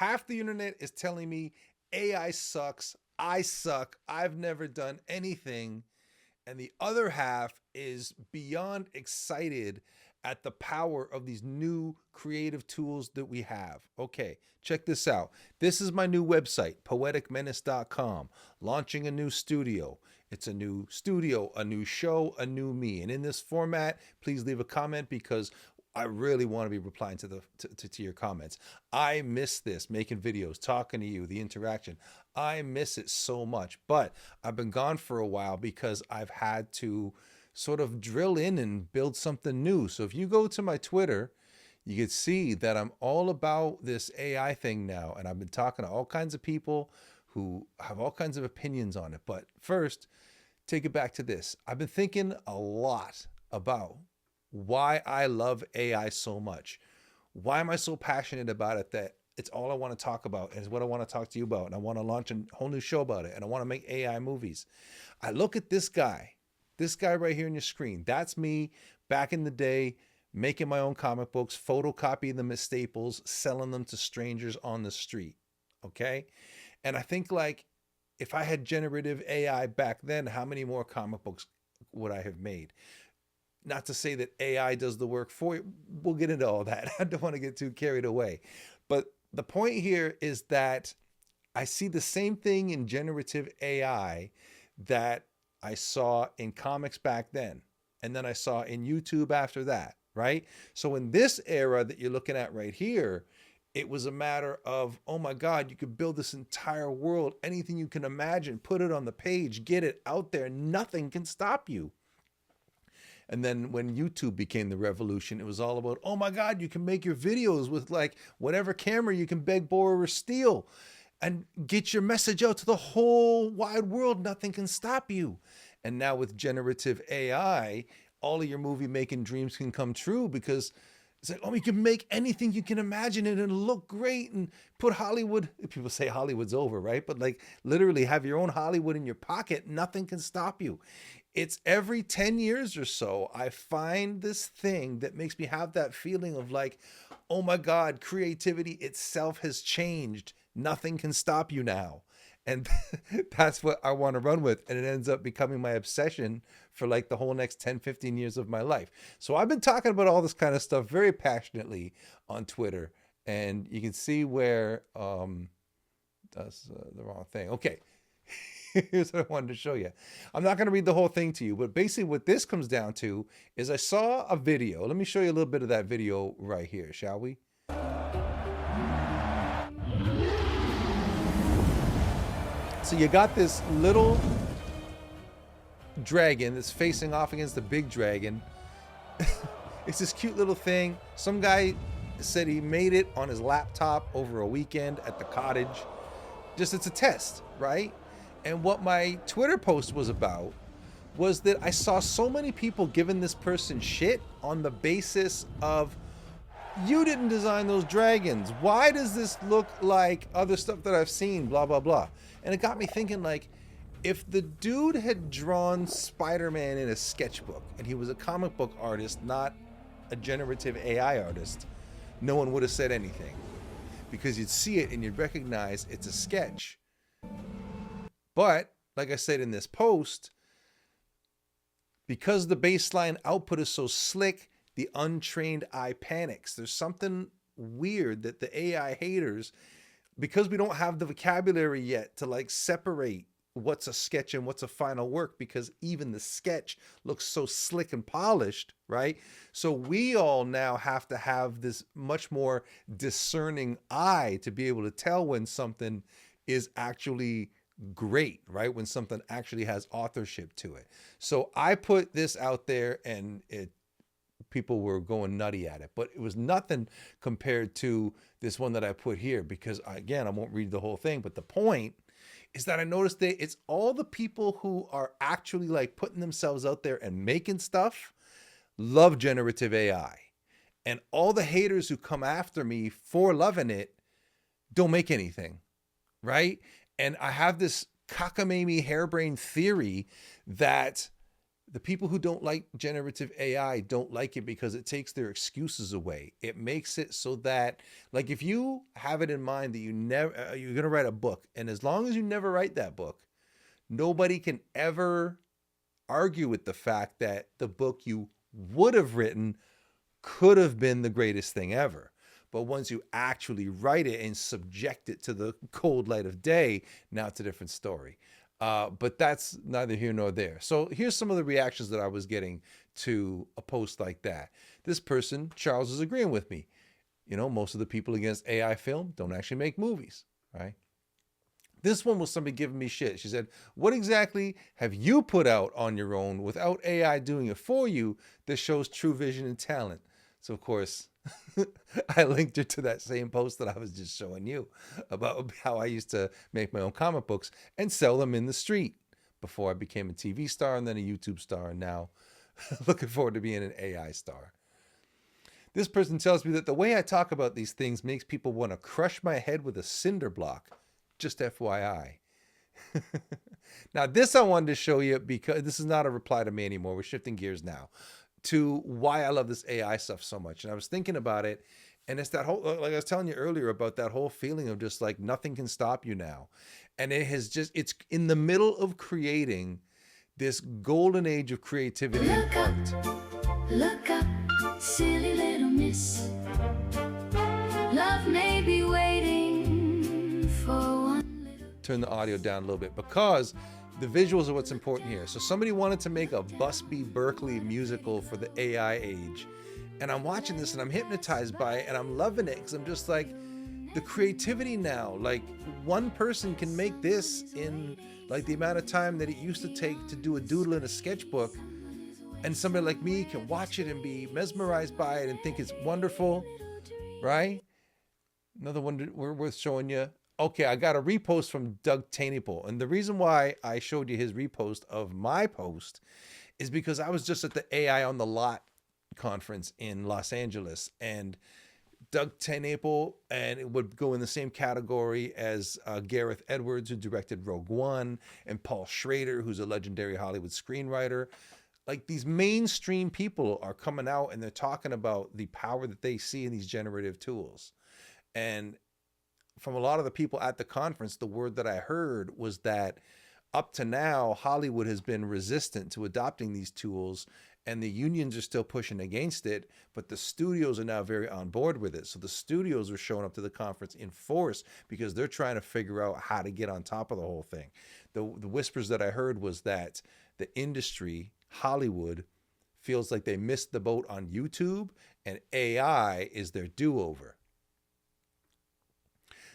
half the internet is telling me AI sucks, I suck, I've never done anything, and the other half is beyond excited at the power of these new creative tools that we have. Okay, check this out. This is my new website, poeticmenace.com, launching a new studio. It's a new studio, a new show, a new me. And in this format, please leave a comment because I really want to be replying to your comments. I miss this, making videos, talking to you, the interaction. I miss it so much, but I've been gone for a while because I've had to sort of drill in and build something new. So if you go to my Twitter, you can see that I'm all about this AI thing now. And I've been talking to all kinds of people who have all kinds of opinions on it. But first, take it back to this. I've been thinking a lot about why I love AI so much. Why am I so passionate about it that it's all I want to talk about and it's what I want to talk to you about. And I want to launch a whole new show about it. And I want to make AI movies. I look at this guy right here on your screen. That's me back in the day, making my own comic books, photocopying them at Staples, selling them to strangers on the street. Okay. And I think like, if I had generative AI back then, how many more comic books would I have made? Not to say that AI does the work for you. We'll get into all that. I don't want to get too carried away. But the point here is that I see the same thing in generative AI that I saw in comics back then. And then I saw in YouTube after that, right? So in this era that you're looking at right here, it was a matter of, oh my God, you could build this entire world, anything you can imagine, put it on the page, get it out there. Nothing can stop you. And then when YouTube became the revolution, it was all about, oh my God, you can make your videos with like whatever camera you can beg, borrow, or steal and get your message out to the whole wide world. Nothing can stop you. And now with generative AI, all of your movie making dreams can come true because it's like, oh, you can make anything you can imagine and it'll look great and put Hollywood. People say Hollywood's over, right? But like literally have your own Hollywood in your pocket. Nothing can stop you. It's every 10 years or so, I find this thing that makes me have that feeling of like, oh my God, creativity itself has changed. Nothing can stop you now. And that's what I want to run with. And it ends up becoming my obsession for like the whole next 10, 15 years of my life. So I've been talking about all this kind of stuff very passionately on Twitter. And you can see where, that's the wrong thing. Okay. Here's what I wanted to show you. I'm not going to read the whole thing to you, but basically what this comes down to is I saw a video. Let me show you a little bit of that video right here, shall we? So you got this little dragon that's facing off against the big dragon. It's this cute little thing. Some guy said he made it on his laptop over a weekend at the cottage. Just it's a test, right? And what my Twitter post was about was that I saw so many people giving this person shit on the basis of, you didn't design those dragons. Why does this look like other stuff that I've seen? Blah, blah, blah. And it got me thinking like, if the dude had drawn Spider-Man in a sketchbook and he was a comic book artist, not a generative AI artist, no one would have said anything because you'd see it and you'd recognize it's a sketch. But like I said in this post, because the baseline output is so slick, the untrained eye panics. There's something weird that the AI haters, because we don't have the vocabulary yet to like separate what's a sketch and what's a final work, because even the sketch looks so slick and polished, right? So we all now have to have this much more discerning eye to be able to tell when something is actually great, right? When something actually has authorship to it. So I put this out there and people were going nutty at it, but it was nothing compared to this one that I put here, because again, I won't read the whole thing, but the point is that I noticed that it's all the people who are actually like putting themselves out there and making stuff love generative AI. And all the haters who come after me for loving it don't make anything, right? And I have this cockamamie harebrained theory that The people who don't like generative AI don't like it because it takes their excuses away. It makes it so that, like, if you have it in mind that you're going to write a book, and as long as you never write that book, nobody can ever argue with the fact that the book you would have written could have been the greatest thing ever. But once you actually write it and subject it to the cold light of day, now it's a different story. But that's neither here nor there. So here's some of the reactions that I was getting to a post like that. This person, Charles, is agreeing with me. You know, most of the people against AI film don't actually make movies, right? This one was somebody giving me shit. She said, what exactly have you put out on your own without AI doing it for you that shows true vision and talent? So, of course, I linked her to that same post that I was just showing you about how I used to make my own comic books and sell them in the street before I became a TV star and then a YouTube star, and now looking forward to being an AI star. This person tells me that the way I talk about these things makes people want to crush my head with a cinder block. Just FYI. Now, this I wanted to show you because this is not a reply to me anymore. We're shifting gears now to why I love this AI stuff so much. And I was thinking about it, and it's that whole, like I was telling you earlier about that whole feeling of just like nothing can stop you now. And it has just, it's in the middle of creating this golden age of creativity and art. Look up, silly little miss. Love may be waiting for one little... Turn the audio down a little bit because the visuals are what's important here. So somebody wanted to make a Busby Berkeley musical for the AI age. And I'm watching this and I'm hypnotized by it and I'm loving it because I'm just like, the creativity now, like one person can make this in like the amount of time that it used to take to do a doodle in a sketchbook. And somebody like me can watch it and be mesmerized by it and think it's wonderful, right? Another one we're worth showing you. Okay, I got a repost from Doug Tainable. And the reason why I showed you his repost of my post is because I was just at the AI on the Lot conference in Los Angeles. And Doug Tainable, and it would go in the same category as Gareth Edwards, who directed Rogue One, and Paul Schrader, who's a legendary Hollywood screenwriter. Like, these mainstream people are coming out and they're talking about the power that they see in these generative tools. And from a lot of the people at the conference, the word that I heard was that up to now, Hollywood has been resistant to adopting these tools, and the unions are still pushing against it, but the studios are now very on board with it. So the studios are showing up to the conference in force because they're trying to figure out how to get on top of the whole thing. The whispers that I heard was that the industry, Hollywood, feels like they missed the boat on YouTube, and AI is their do-over.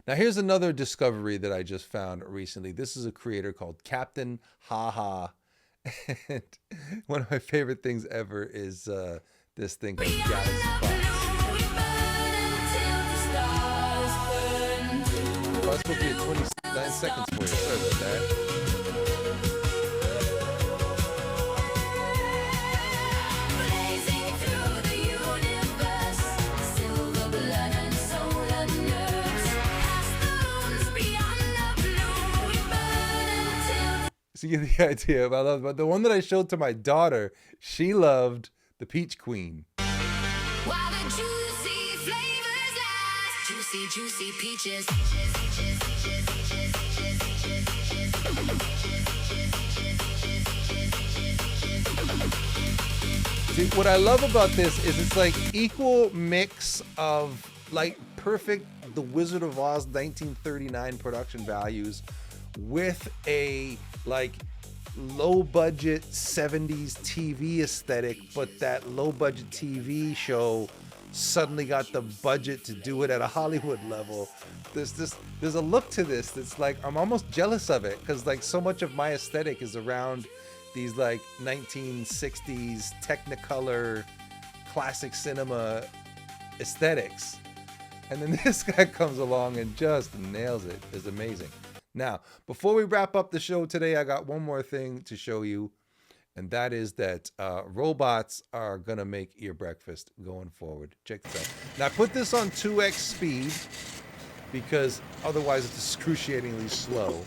Now, here's another discovery that I just found recently. This is a creator called Captain Haha. And one of my favorite things ever is this thing called Galaxy Box. Oh, it's supposed to be at 29 seconds for you. Sorry about that. So you get the idea. I love, but the one that I showed to my daughter, she loved the Peach Queen. While the juicy flavors last, juicy, juicy peaches. See, what I love about this is it's like equal mix of like perfect The Wizard of Oz 1939 production values with a like low budget 70s TV aesthetic, but that low budget TV show suddenly got the budget to do it at a Hollywood level. There's a look to this that's like, I'm almost jealous of it, because like so much of my aesthetic is around these like 1960s Technicolor classic cinema aesthetics. And then this guy comes along and just nails it. It's amazing. Now, before we wrap up the show today, I got one more thing to show you, and that is that robots are going to make your breakfast going forward. Check this out. Now, I put this on 2x speed because otherwise it's excruciatingly slow.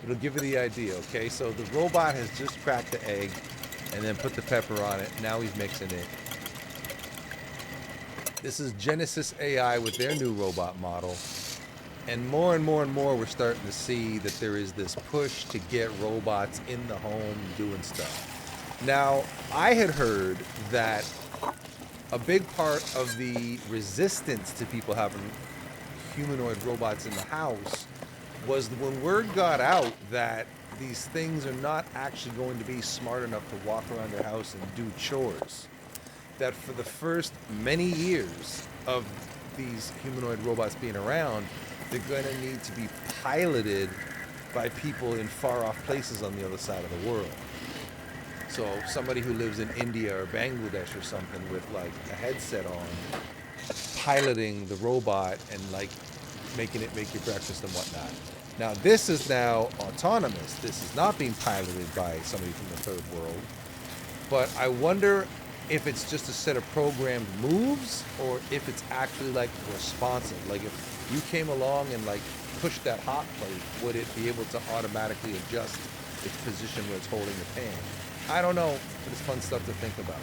It'll give you the idea, okay? So the robot has just cracked the egg, and then put the pepper on it. Now he's mixing it. This is Genesis AI with their new robot model. And more, we're starting to see that there is this push to get robots in the home doing stuff. Now, I had heard that a big part of the resistance to people having humanoid robots in the house was when word got out that these things are not actually going to be smart enough to walk around their house and do chores. That for the first many years of these humanoid robots being around, they're going to need to be piloted by people in far off places on the other side of the world. So somebody who lives in India or Bangladesh or something with like a headset on, piloting the robot and like making it make your breakfast and whatnot. Now this is now autonomous. This is not being piloted by somebody from the third world. But I wonder if it's just a set of programmed moves or if it's actually like responsive. Like if you came along and like pushed that hot plate, would it be able to automatically adjust its position where it's holding the pan? I don't know, but it's fun stuff to think about.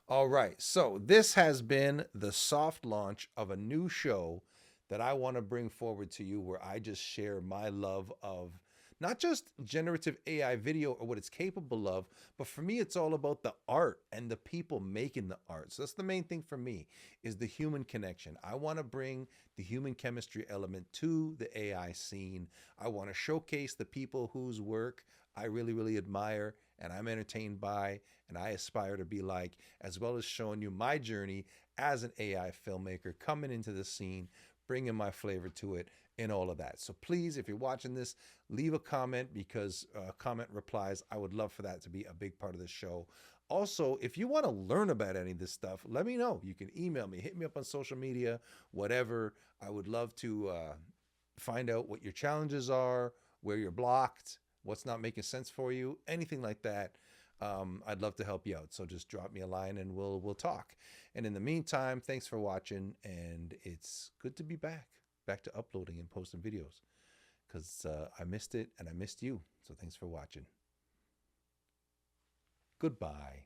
All right, so this has been the soft launch of a new show that I want to bring forward to you, where I just share my love of not just generative AI video or what it's capable of, but for me, it's all about the art and the people making the art. So that's the main thing for me, is the human connection. I want to bring the human chemistry element to the AI scene. I want to showcase the people whose work I really, really admire and I'm entertained by and I aspire to be like, as well as showing you my journey as an AI filmmaker coming into the scene, bringing my flavor to it and all of that. So please, if you're watching this, leave a comment, because comment replies, I would love for that to be a big part of the show. Also, if you want to learn about any of this stuff, let me know. You can email me, hit me up on social media, whatever. I would love to find out what your challenges are, where you're blocked, what's not making sense for you, anything like that. I'd love to help you out. So just drop me a line and we'll talk. And in the meantime, thanks for watching. And it's good to be back to uploading and posting videos, because I missed it and I missed you. So thanks for watching. Goodbye.